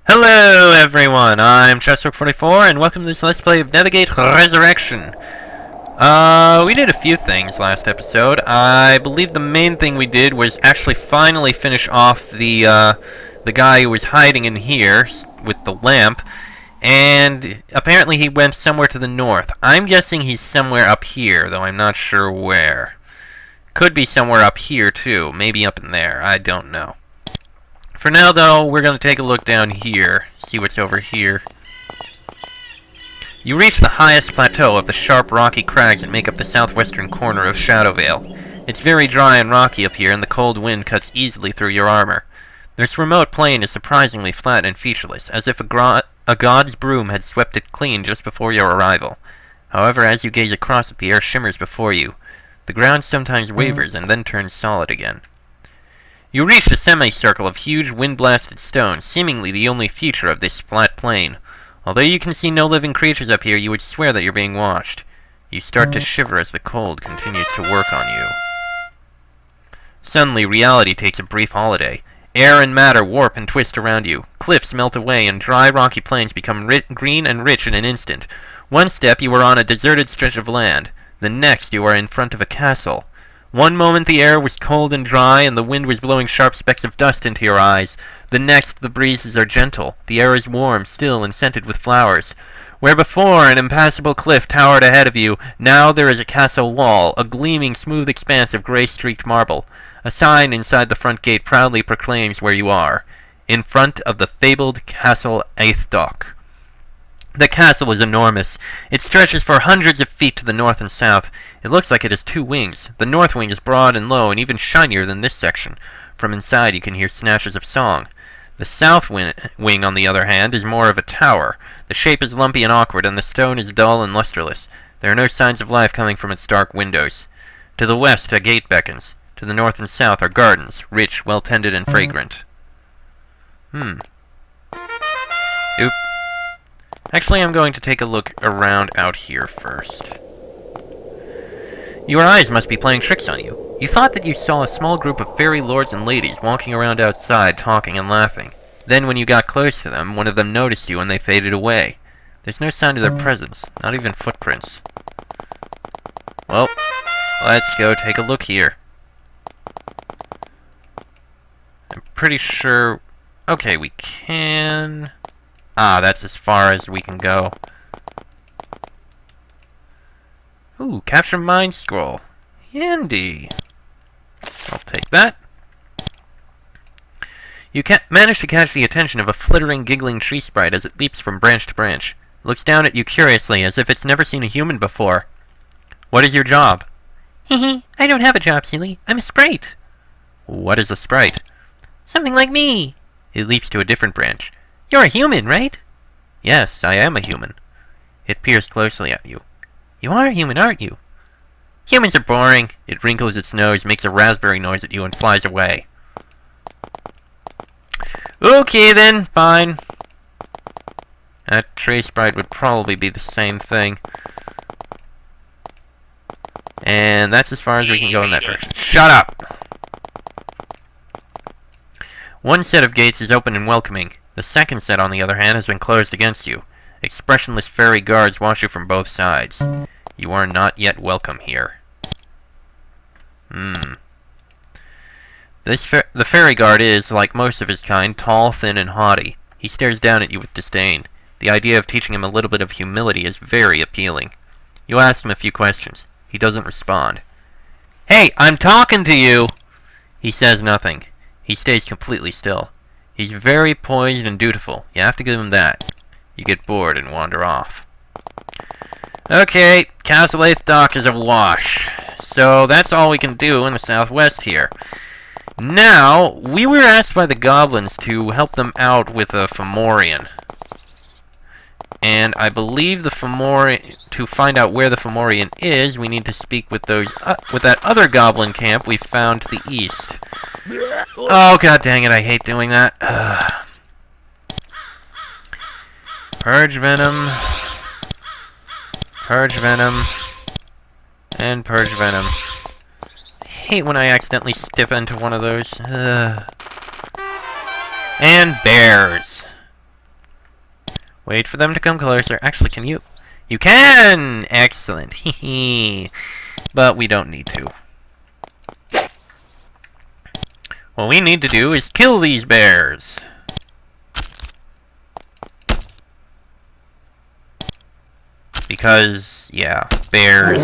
Hello everyone, I'm Chessrook44 and welcome to this Let's Play of Nethergate Resurrection. We did a few things last episode. I believe the main thing we did was actually finally finish off the guy who was hiding in here with the lamp, and apparently he went somewhere to the north. I'm guessing he's somewhere up here, though I'm not sure where. Could be somewhere up here too, maybe up in there, I don't know. For now, though, we're going to take a look down here, see what's over here. You reach the highest plateau of the sharp, rocky crags that make up the southwestern corner of Shadowvale. It's very dry and rocky up here, and the cold wind cuts easily through your armor. This remote plain is surprisingly flat and featureless, as if a god's broom had swept it clean just before your arrival. However, as you gaze across it, the air shimmers before you. The ground sometimes wavers and then turns solid again. You reach a semicircle of huge, wind-blasted stones, seemingly the only feature of this flat plain. Although you can see no living creatures up here, you would swear that you're being watched. You start to shiver as the cold continues to work on you. Suddenly, reality takes a brief holiday. Air and matter warp and twist around you. Cliffs melt away, and dry, rocky plains become green and rich in an instant. One step, you are on a deserted stretch of land. The next, you are in front of a castle. One moment the air was cold and dry, and the wind was blowing sharp specks of dust into your eyes. The next, the breezes are gentle. The air is warm, still, and scented with flowers. Where before an impassable cliff towered ahead of you, now there is a castle wall, a gleaming, smooth expanse of gray-streaked marble. A sign inside the front gate proudly proclaims where you are. In front of the fabled Castle Aethdoc. The castle is enormous. It stretches for hundreds of feet to the north and south. It looks like it has two wings. The north wing is broad and low and even shinier than this section. From inside you can hear snatches of song. The south wing, on the other hand, is more of a tower. The shape is lumpy and awkward, and the stone is dull and lusterless. There are no signs of life coming from its dark windows. To the west a gate beckons. To the north and south are gardens, rich, well-tended, and fragrant. Oop. Actually, I'm going to take a look around out here first. Your eyes must be playing tricks on you. You thought that you saw a small group of fairy lords and ladies walking around outside, talking and laughing. Then, when you got close to them, one of them noticed you and they faded away. There's no sign of their presence, not even footprints. Well, let's go take a look here. I'm pretty sure... Okay, we can... Ah, that's as far as we can go. Ooh, capture mind scroll. Handy. I'll take that. You manage to catch the attention of a flittering, giggling tree sprite as it leaps from branch to branch. It looks down at you curiously, as if it's never seen a human before. What is your job? Hehe, I don't have a job, silly. I'm a sprite. What is a sprite? Something like me. It leaps to a different branch. You're a human, right? Yes, I am a human. It peers closely at you. You are a human, aren't you? Humans are boring. It wrinkles its nose, makes a raspberry noise at you, and flies away. Okay then, fine. That tree sprite would probably be the same thing. And that's as far as we can go in that direction. Shut up! One set of gates is open and welcoming. The second set, on the other hand, has been closed against you. Expressionless fairy guards watch you from both sides. You are not yet welcome here. The fairy guard is, like most of his kind, tall, thin, and haughty. He stares down at you with disdain. The idea of teaching him a little bit of humility is very appealing. You ask him a few questions. He doesn't respond. Hey, I'm talking to you! He says nothing. He stays completely still. He's very poised and dutiful. You have to give him that. You get bored and wander off. Okay, Castle Aethdoc is awash. So that's all we can do in the southwest here. Now, we were asked by the goblins to help them out with a Fomorian. And I believe the Fomorian, to find out where the Fomorian is, we need to speak with those, with that other goblin camp we found to the east. Oh, god dang it, I hate doing that. Purge venom. Purge venom. And purge venom. I hate when I accidentally step into one of those. And bears. Wait for them to come closer. Actually, can you? You can! Excellent. Hee. But we don't need to. What we need to do is kill these bears. Because, yeah, bears.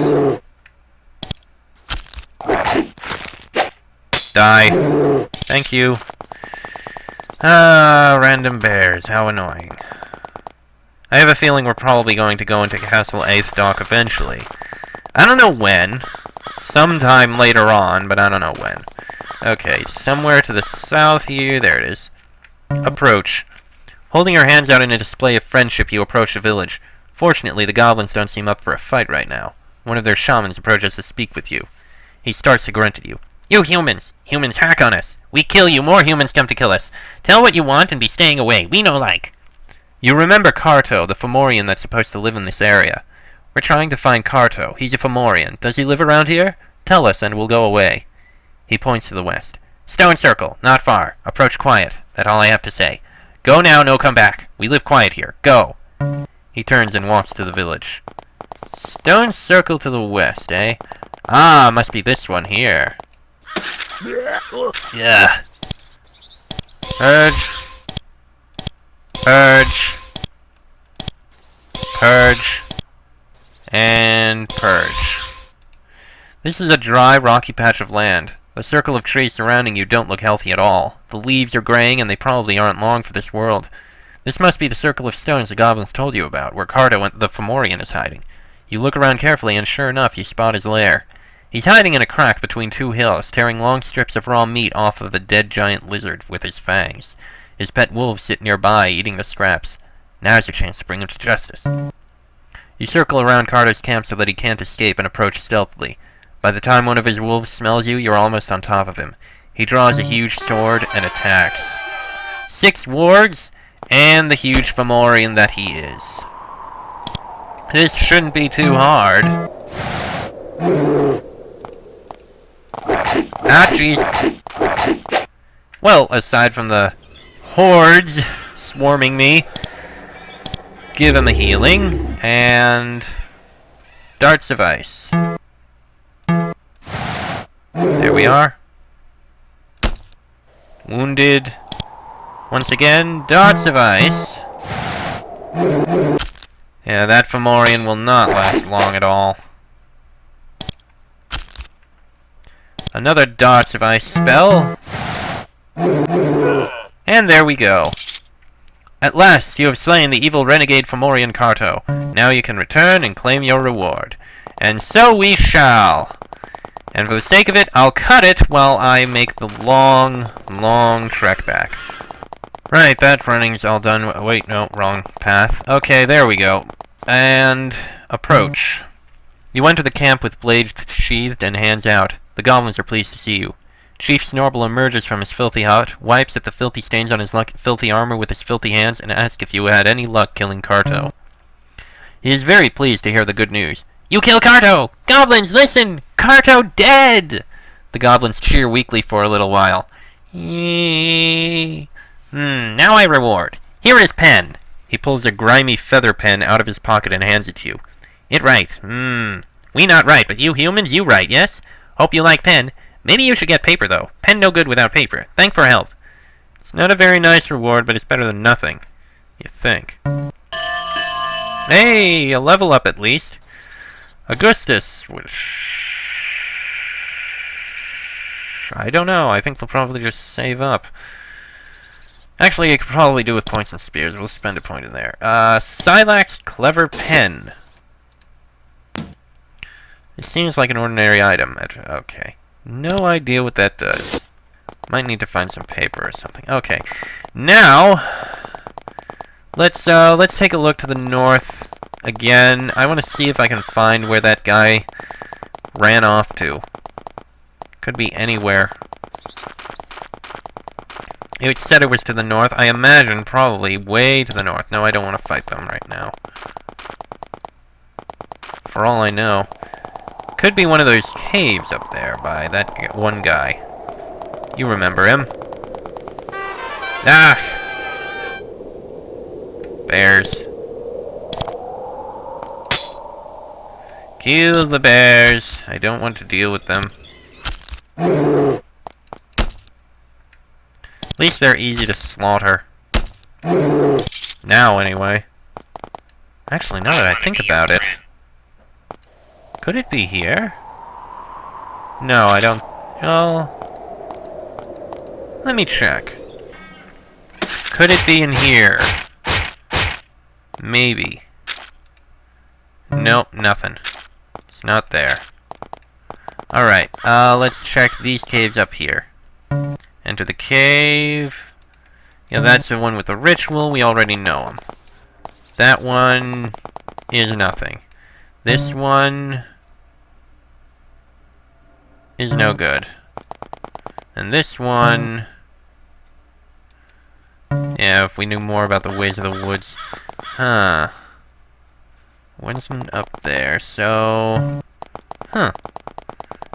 Die. Thank you. Random bears. How annoying. I have a feeling we're probably going to go into Castle 8th Dock eventually. I don't know when. Sometime later on, but I don't know when. Okay, somewhere to the south here. There it is. Approach. Holding your hands out in a display of friendship, you approach the village. Fortunately, the goblins don't seem up for a fight right now. One of their shamans approaches to speak with you. He starts to grunt at you. You humans! Humans hack on us! We kill you, more humans come to kill us! Tell what you want and be staying away, we no like! You remember Carto, the Fomorian that's supposed to live in this area. We're trying to find Carto. He's a Fomorian. Does he live around here? Tell us and we'll go away. He points to the west. Stone circle, not far. Approach quiet. That's all I have to say. Go now, no come back. We live quiet here. Go! He turns and walks to the village. Stone circle to the west, eh? Ah, must be this one here. Yeah. Purge. Purge. Purge. And purge. This is a dry, rocky patch of land. The circle of trees surrounding you don't look healthy at all. The leaves are graying and they probably aren't long for this world. This must be the circle of stones the goblins told you about, where Carto, the Fomorian, is hiding. You look around carefully and sure enough you spot his lair. He's hiding in a crack between two hills, tearing long strips of raw meat off of a dead giant lizard with his fangs. His pet wolves sit nearby, eating the scraps. Now's your chance to bring him to justice. You circle around Carto's camp so that he can't escape and approach stealthily. By the time one of his wolves smells you, you're almost on top of him. He draws a huge sword and attacks. 6 wargs, and the huge Fomorian that he is. This shouldn't be too hard. Ah, jeez. Well, aside from the hordes swarming me, give him a healing, and darts of ice. There we are. Wounded. Once again, darts of ice. Yeah, that Fomorian will not last long at all. Another darts of ice spell. And there we go. At last, you have slain the evil renegade Fomorian Carto. Now you can return and claim your reward. And so we shall. And for the sake of it, I'll cut it while I make the long, long trek back. Right, that running's all done. Wait, no, wrong path. Okay, there we go. And approach. You enter the camp with blades sheathed and hands out. The goblins are pleased to see you. Chief Snorble emerges from his filthy hut, wipes at the filthy stains on his filthy armor with his filthy hands, and asks if you had any luck killing Carto. He is very pleased to hear the good news. You kill Carto! Goblins, listen! Carto dead! The goblins cheer weakly for a little while. Now I reward. Here is pen. He pulls a grimy feather pen out of his pocket and hands it to you. It write. We not write, but you humans, you write, yes? Hope you like pen. Maybe you should get paper, though. Pen no good without paper. Thank for help. It's not a very nice reward, but it's better than nothing. You think. Hey, a level up at least. Augustus, which... I don't know. I think we'll probably just save up. Actually, you could probably do with points and spears. We'll spend a point in there. Silax Clever Pen. It seems like an ordinary item. Okay. No idea what that does. Might need to find some paper or something. Okay. Now, let's take a look to the north again. I want to see if I can find where that guy ran off to. Could be anywhere. It said it was to the north. I imagine probably way to the north. No, I don't want to fight them right now. For all I know. Could be one of those caves up there by that one guy. You remember him. Ah! Bears. Kill the bears. I don't want to deal with them. At least they're easy to slaughter. Now, anyway. Actually, now that I think about it... Could it be here? No, I don't... Well... Let me check. Could it be in here? Maybe. Nope, nothing. It's not there. Alright, let's check these caves up here. Enter the cave. Yeah, that's the one with the ritual. We already know them. That one is nothing. This one is no good. And this one... Yeah, if we knew more about the ways of the woods. Huh. When's one up there? So... Huh.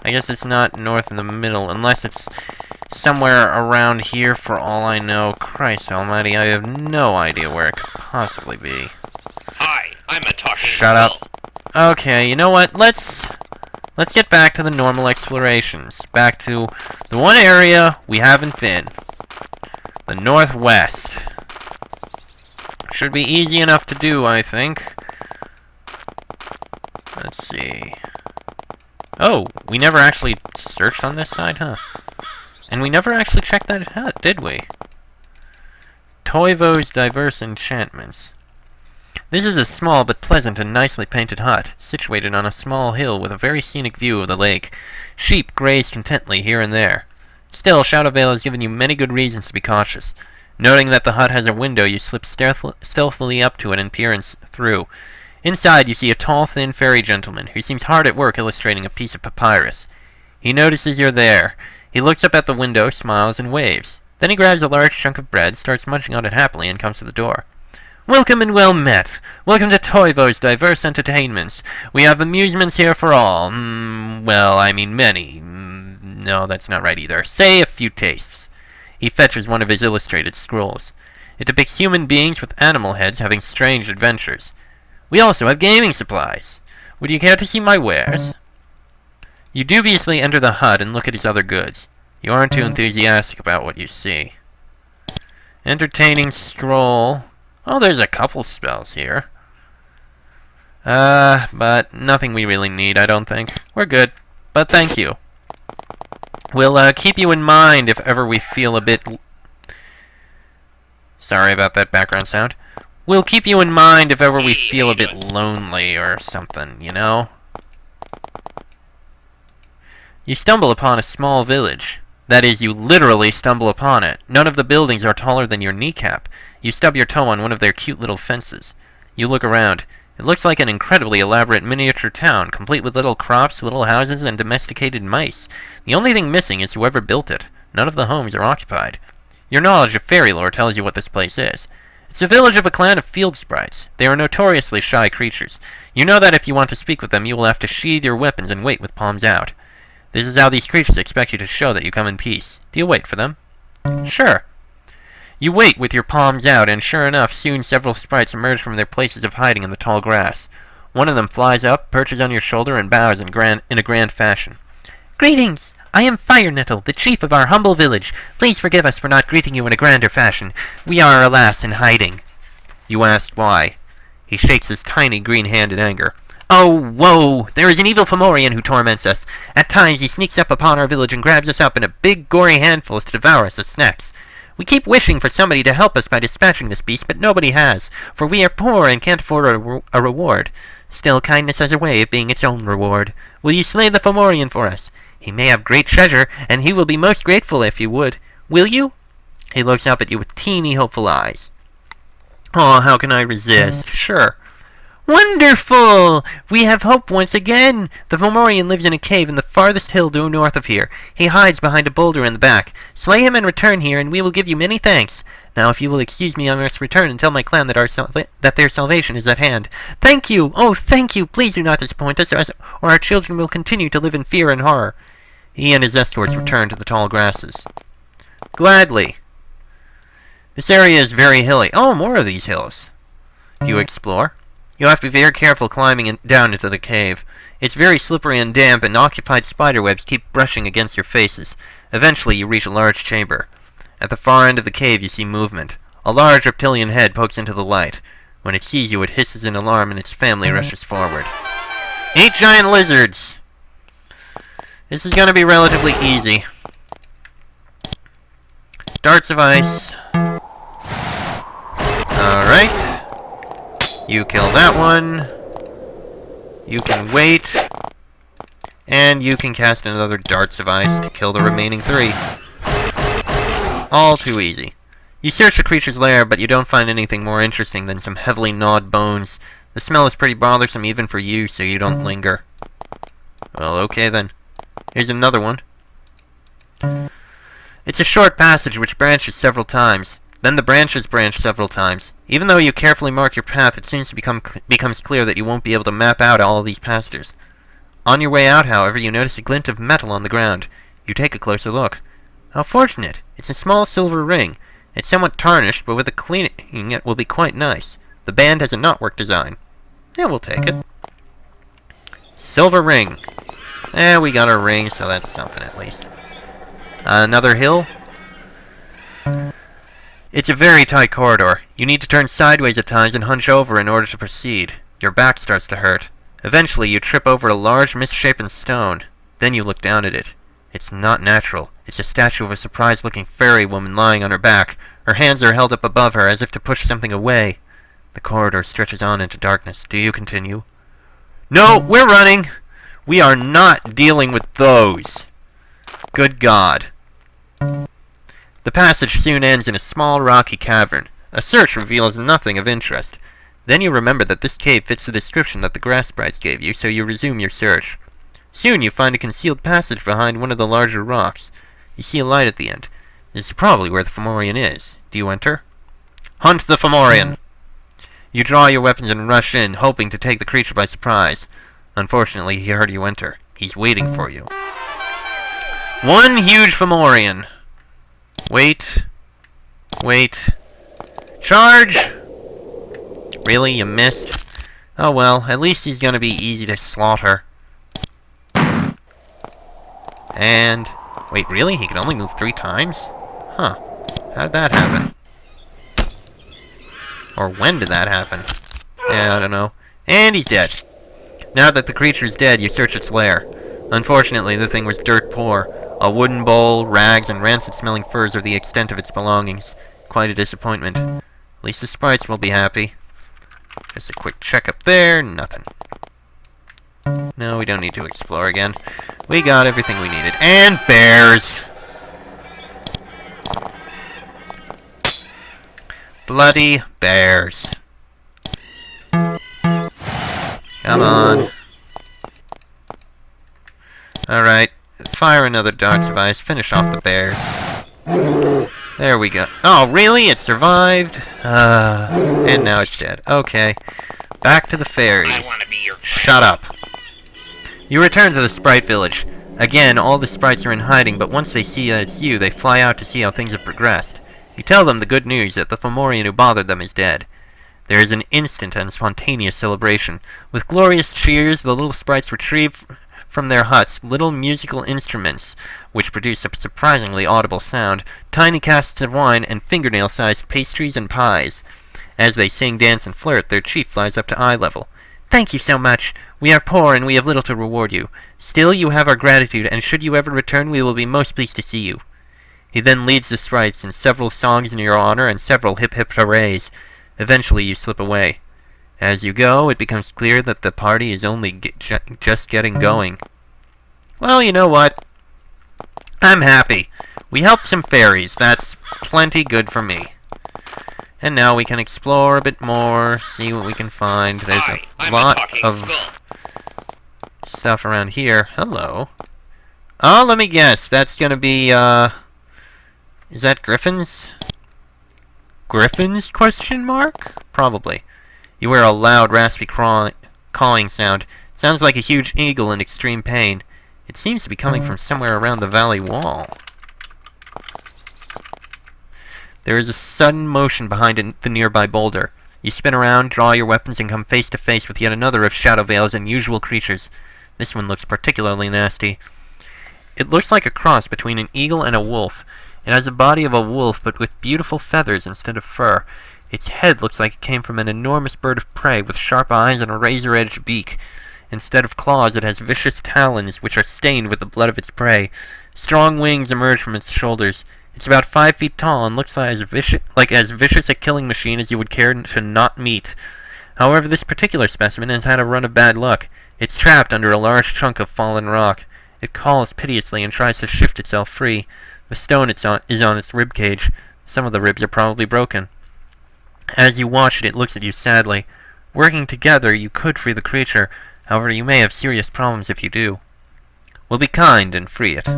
I guess it's not north in the middle, unless it's somewhere around here for all I know. Christ almighty, I have no idea where it could possibly be. Hi, I'm a talking. Shut up. Okay, you know what? Let's get back to the normal explorations. Back to the one area we haven't been. The northwest. Should be easy enough to do, I think. Let's see. Oh, we never actually searched on this side, huh? And we never actually checked that hut, did we? Toivo's Diverse Enchantments. This is a small but pleasant and nicely painted hut, situated on a small hill with a very scenic view of the lake. Sheep graze contentedly here and there. Still, Shadowvale has given you many good reasons to be cautious. Noting that the hut has a window, you slip stealthily up to it and peer through. Inside, you see a tall, thin fairy gentleman, who seems hard at work illustrating a piece of papyrus. He notices you're there. He looks up at the window, smiles, and waves. Then he grabs a large chunk of bread, starts munching on it happily, and comes to the door. Welcome and well met. Welcome to Toivo's Diverse Entertainments. We have amusements here for all. Well, I mean many. No, that's not right either. Say a few tastes. He fetches one of his illustrated scrolls. It depicts human beings with animal heads having strange adventures. We also have gaming supplies. Would you care to see my wares? You dubiously enter the hut and look at his other goods. You aren't too enthusiastic about what you see. Entertaining scroll. Oh, there's a couple spells here. But nothing we really need, I don't think. We're good. But thank you. We'll, keep you in mind if ever we feel a bit... Sorry about that background sound. We'll keep you in mind if ever we feel a bit lonely or something, you know? You stumble upon a small village. That is, you literally stumble upon it. None of the buildings are taller than your kneecap. You stub your toe on one of their cute little fences. You look around. It looks like an incredibly elaborate miniature town, complete with little crops, little houses, and domesticated mice. The only thing missing is whoever built it. None of the homes are occupied. Your knowledge of fairy lore tells you what this place is. It's a village of a clan of field sprites. They are notoriously shy creatures. You know that if you want to speak with them, you will have to sheathe your weapons and wait with palms out. This is how these creatures expect you to show that you come in peace. Do you wait for them? Sure. You wait with your palms out, and sure enough, soon several sprites emerge from their places of hiding in the tall grass. One of them flies up, perches on your shoulder, and bows in a grand fashion. Greetings! I am Fire Nettle, the chief of our humble village. Please forgive us for not greeting you in a grander fashion. We are, alas, in hiding. You asked why. He shakes his tiny green hand in anger. Oh, whoa! There is an evil Fomorian who torments us. At times he sneaks up upon our village and grabs us up in a big, gory handfuls to devour us as snacks. We keep wishing for somebody to help us by dispatching this beast, but nobody has, for we are poor and can't afford a reward. Still, kindness has a way of being its own reward. Will you slay the Fomorian for us? He may have great treasure, and he will be most grateful if you would. Will you? He looks up at you with teeny, hopeful eyes. Oh, how can I resist? Sure. Wonderful! We have hope once again! The Fomorian lives in a cave in the farthest hill due north of here. He hides behind a boulder in the back. Slay him and return here, and we will give you many thanks. Now, if you will excuse me, I must return and tell my clan that their salvation is at hand. Thank you! Oh, thank you! Please do not disappoint us, or our children will continue to live in fear and horror. He and his escorts return to the tall grasses. Gladly. This area is very hilly. Oh, more of these hills. You explore. You'll have to be very careful climbing down into the cave. It's very slippery and damp, and occupied spiderwebs keep brushing against your faces. Eventually, you reach a large chamber. At the far end of the cave, you see movement. A large reptilian head pokes into the light. When it sees you, it hisses in alarm, and its family rushes forward. 8 giant lizards! This is gonna be relatively easy. Darts of ice. Alright. You kill that one. You can wait. And you can cast another darts of ice to kill the remaining 3. All too easy. You search the creature's lair, but you don't find anything more interesting than some heavily gnawed bones. The smell is pretty bothersome even for you, so you don't linger. Well, okay then. Here's another one. It's a short passage which branches several times. Then the branches branch several times. Even though you carefully mark your path, it seems to becomes clear that you won't be able to map out all these passages. On your way out, however, you notice a glint of metal on the ground. You take a closer look. How fortunate! It's a small silver ring. It's somewhat tarnished, but with a cleaning it will be quite nice. The band has a knotwork design. Yeah, we'll take it. Silver ring. We got our ring, so that's something at least. Another hill. It's a very tight corridor. You need to turn sideways at times and hunch over in order to proceed. Your back starts to hurt. Eventually, you trip over a large, misshapen stone. Then you look down at it. It's not natural. It's a statue of a surprised-looking fairy woman lying on her back. Her hands are held up above her as if to push something away. The corridor stretches on into darkness. Do you continue? No, we're running! We are not dealing with those. Good God. The passage soon ends in a small rocky cavern. A search reveals nothing of interest. Then you remember that this cave fits the description that the grass sprites gave you, so you resume your search. Soon you find a concealed passage behind one of the larger rocks. You see a light at the end. This is probably where the Fomorian is. Do you enter? Hunt the Fomorian! You draw your weapons and rush in, hoping to take the creature by surprise. Unfortunately, he heard you enter. He's waiting for you. One huge Fomorian. Wait. Wait. Charge! Really? You missed? Oh well, at least he's gonna be easy to slaughter. And... wait, really? He can only move 3 times? Huh. How'd that happen? Or when did that happen? Yeah, I don't know. And he's dead. Now that the creature is dead, you search its lair. Unfortunately, the thing was dirt poor. A wooden bowl, rags, and rancid-smelling furs are the extent of its belongings. Quite a disappointment. At least the sprites will be happy. Just a quick check up there. Nothing. No, we don't need to explore again. We got everything we needed. And bears! Bloody bears. Come on. Alright. Fire another darts of ice. Finish off the bears. There we go. Oh, really? It survived? And now it's dead. Okay. Back to the fairies. I want to be your friend. Shut up. You return to the sprite village. Again, all the sprites are in hiding, but once they see it's you, they fly out to see how things have progressed. You tell them the good news that the Fomorian who bothered them is dead. There is an instant and spontaneous celebration. With glorious cheers, the little sprites retrieve from their huts little musical instruments, which produce a surprisingly audible sound, tiny casks of wine, and fingernail-sized pastries and pies. As they sing, dance, and flirt, their chief flies up to eye level. "Thank you so much. We are poor, and we have little to reward you. Still, you have our gratitude, and should you ever return, we will be most pleased to see you." He then leads the sprites in several songs in your honor and several hip-hip hoorays. Eventually, you slip away. As you go, it becomes clear that the party is only just getting going. Well, you know what? I'm happy. We helped some fairies. That's plenty good for me. And now we can explore a bit more, see what we can find. There's Hi, a I'm lot talking of skull. stuff around here. Hello. Oh, let me guess. That's gonna be, is that griffins? Griffins, question mark? Probably. You hear a loud, raspy cawing sound. It sounds like a huge eagle in extreme pain. It seems to be coming from somewhere around the valley wall. There is a sudden motion behind the nearby boulder. You spin around, draw your weapons, and come face to face with yet another of Shadow Vale's unusual creatures. This one looks particularly nasty. It looks like a cross between an eagle and a wolf. It has the body of a wolf, but with beautiful feathers instead of fur. Its head looks like it came from an enormous bird of prey with sharp eyes and a razor-edged beak. Instead of claws, it has vicious talons, which are stained with the blood of its prey. Strong wings emerge from its shoulders. It's about 5 feet tall and looks like as vicious a killing machine as you would care to not meet. However, this particular specimen has had a run of bad luck. It's trapped under a large chunk of fallen rock. It calls piteously and tries to shift itself free. The stone is on its rib cage. Some of the ribs are probably broken. As you watch it, it looks at you sadly. Working together, you could free the creature. However, you may have serious problems if you do. We'll be kind and free it.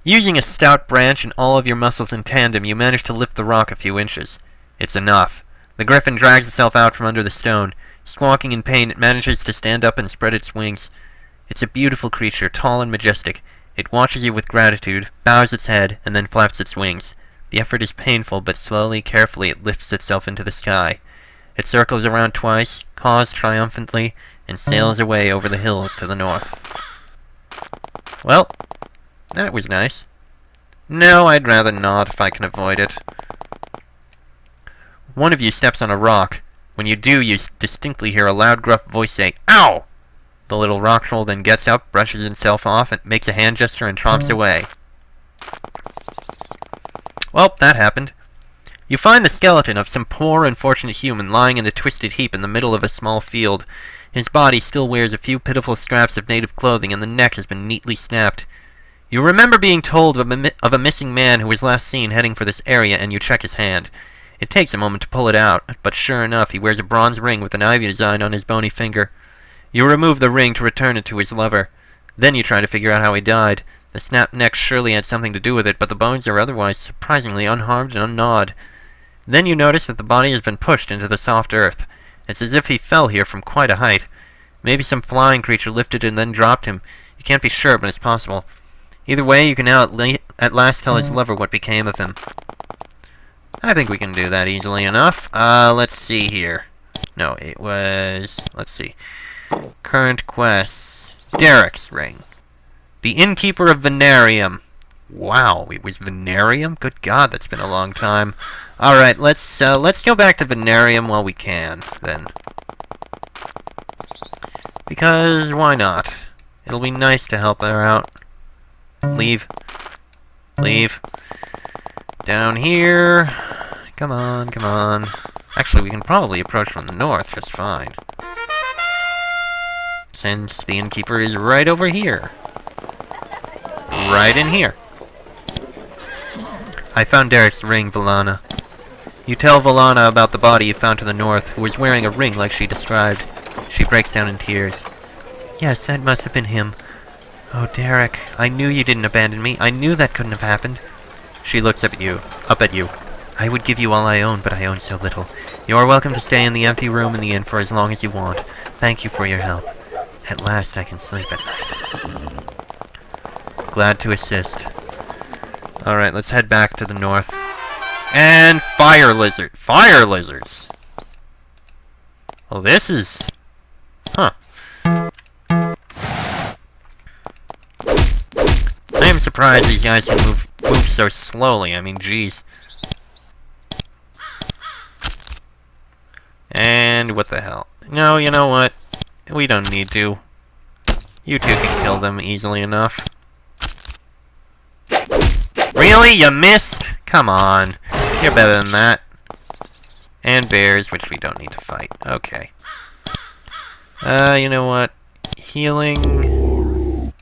Using a stout branch and all of your muscles in tandem, you manage to lift the rock a few inches. It's enough. The griffin drags itself out from under the stone. Squawking in pain, it manages to stand up and spread its wings. It's a beautiful creature, tall and majestic. It watches you with gratitude, bows its head, and then flaps its wings. The effort is painful, but slowly, carefully, it lifts itself into the sky. It circles around twice, caws triumphantly, and sails away over the hills to the north. Well, that was nice. No, I'd rather not if I can avoid it. One of you steps on a rock. When you do, you distinctly hear a loud, gruff voice say, "Ow!" The little rock troll then gets up, brushes himself off, and makes a hand gesture and tromps away. Well, that happened. You find the skeleton of some poor, unfortunate human lying in a twisted heap in the middle of a small field. His body still wears a few pitiful scraps of native clothing, and the neck has been neatly snapped. You remember being told of a missing man who was last seen heading for this area, and you check his hand. It takes a moment to pull it out, but sure enough, he wears a bronze ring with an ivy design on his bony finger. You remove the ring to return it to his lover. Then you try to figure out how he died. The snapped neck surely had something to do with it, but the bones are otherwise surprisingly unharmed and ungnawed. Then you notice that the body has been pushed into the soft earth. It's as if he fell here from quite a height. Maybe some flying creature lifted and then dropped him. You can't be sure, but it's possible. Either way, you can now at last tell his lover what became of him. I think we can do that easily enough. Let's see here. No, it was... let's see. Current quests. Derek's ring. The innkeeper of Venarium. Wow, it was Venarium? Good God, that's been a long time. Alright, let's go back to Venarium while we can, then. Because, why not? It'll be nice to help her out. Leave. Leave. Down here. Come on, come on. Actually, we can probably approach from the north just fine. Since the innkeeper is right over here. Right in here. I found Derek's ring, Valana. You tell Valana about the body you found to the north, who was wearing a ring like she described. She breaks down in tears. Yes, that must have been him. Oh, Derek, I knew you didn't abandon me. I knew that couldn't have happened. She looks up at you. I would give you all I own, but I own so little. You are welcome to stay in the empty room in the inn for as long as you want. Thank you for your help. At last I can sleep at night. Glad to assist. Alright, let's head back to the north. And fire lizard. Fire lizards! Well, this is... huh. I am surprised these guys can move so slowly. I mean, jeez. And what the hell? No, you know what? We don't need to. You two can kill them easily enough. Really? You missed? Come on. You're better than that. And bears, which we don't need to fight. Okay. You know what? Healing.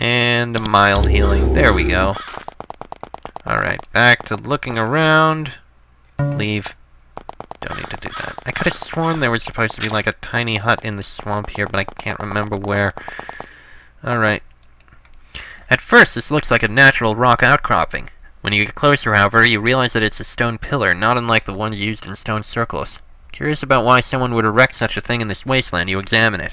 And a mild healing. There we go. Alright, back to looking around. Leave. Don't need to do that. I could have sworn there was supposed to be like a tiny hut in the swamp here, but I can't remember where. Alright. At first, this looks like a natural rock outcropping. When you get closer, however, you realize that it's a stone pillar, not unlike the ones used in stone circles. Curious about why someone would erect such a thing in this wasteland, you examine it.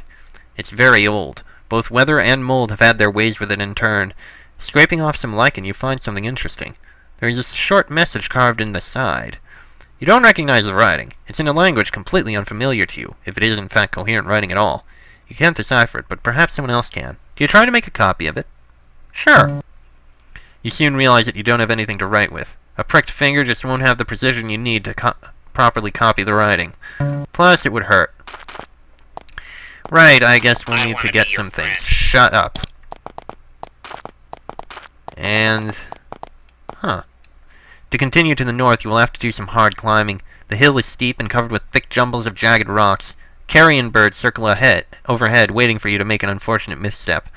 It's very old. Both weather and mold have had their ways with it in turn. Scraping off some lichen, you find something interesting. There is a short message carved in the side. You don't recognize the writing. It's in a language completely unfamiliar to you, if it is in fact coherent writing at all. You can't decipher it, but perhaps someone else can. Do you try to make a copy of it? Sure. You soon realize that you don't have anything to write with. A pricked finger just won't have the precision you need to properly copy the writing. Plus, it would hurt. Right, I guess we'll need to get some things. Shut up. And... Huh. To continue to the north, you will have to do some hard climbing. The hill is steep and covered with thick jumbles of jagged rocks. Carrion birds circle overhead, waiting for you to make an unfortunate misstep.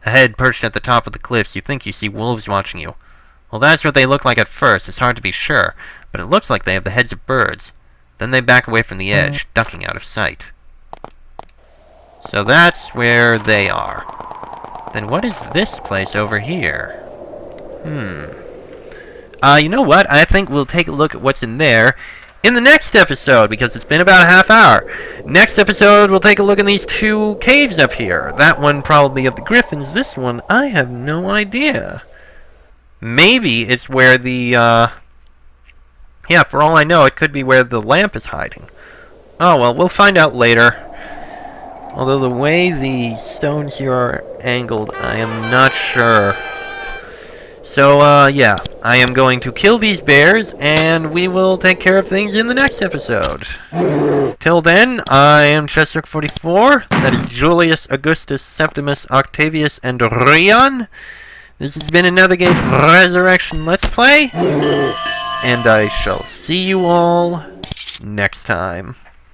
Ahead, perched at the top of the cliffs, you think you see wolves watching you. Well, that's what they look like at first. It's hard to be sure, but it looks like they have the heads of birds. Then they back away from the edge, ducking out of sight. So that's where they are. Then what is this place over here? You know what? I think we'll take a look at what's in there in the next episode, because it's been about a half hour. Next episode, we'll take a look in these two caves up here. That one probably of the griffins. This one, I have no idea. Maybe it's where the, yeah, for all I know, it could be where the lamp is hiding. Oh, well, we'll find out later. Although the way the stones here are angled, I am not sure. So, yeah, I am going to kill these bears, and we will take care of things in the next episode. Till then, I am Chester44. That is Julius, Augustus, Septimus, Octavius, and Rion. This has been a Nethergate Resurrection Let's Play, and I shall see you all next time.